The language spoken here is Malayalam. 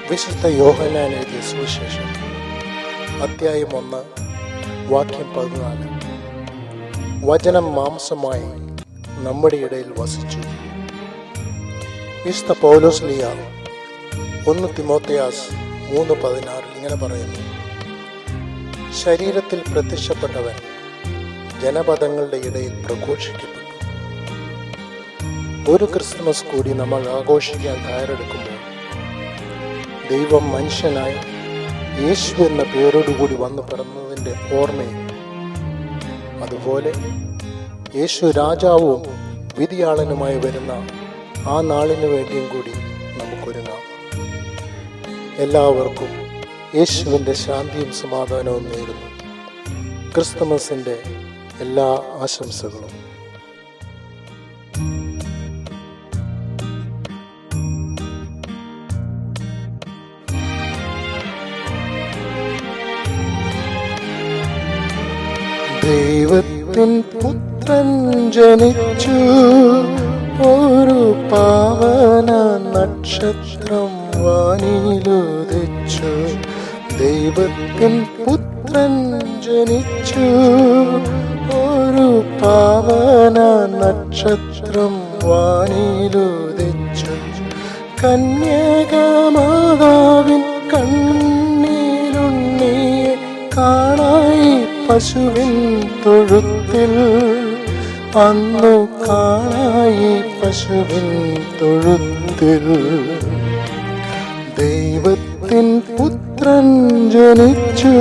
വിശുദ്ധ യോഹന്നാൻ എഴുതിയ സുവിശേഷം അധ്യായം 1 വാക്യം 14. വചനം മാംസമായി നമ്മുടെ ഇടയിൽ വസിച്ചു. വിശുദ്ധ പൗലോസ് ലീഹ 1 തിമോഥെയോസ് 3:16 ഇങ്ങനെ പറയുന്നു: ശരീരത്തിൽ പ്രത്യക്ഷപ്പെട്ടവൻ ജനപദങ്ങളുടെ ഇടയിൽ പ്രഘോഷിക്കപ്പെട്ടു. ഒരു ക്രിസ്തുമസ് കൂടി നമ്മൾ ആഘോഷിക്കാൻ തയ്യാറെടുക്കുമ്പോൾ ദൈവം മനുഷ്യനായി യേശു എന്ന പേരോടുകൂടി വന്നു പിറന്നതിൻ്റെ ഓർമ്മയും, അതുപോലെ യേശു രാജാവും വിധിയാളനുമായി വരുന്ന ആ നാളിനു വേണ്ടിയും കൂടി നമുക്കൊരുങ്ങാം. എല്ലാവർക്കും യേശുവിൻ്റെ ശാന്തിയും സമാധാനവും നേരുന്നു. ക്രിസ്തുമസിൻ്റെ എല്ലാ ആശംസകളും. ദൈവത്തിൻ പുത്രൻ ജനിച്ചു, ഒരു പാവന നക്ഷത്രം വാനിലുദിച്ചു. ദൈവത്തിൻ പുത്രൻ ജനിച്ചു, ഒരു പാവന നക്ഷത്രം വാനിലുദിച്ചു. കന്യകമാതാവിൻ കണ്ണിലുണ്ണിയെ കാണായി പശുവിൻ തൊഴുത്തിൽ, അന്നു കാണായി പശുവിൻ തൊഴുത്തിൽ. ദൈവത്തിൻ പുത്രൻ ജനിച്ചു.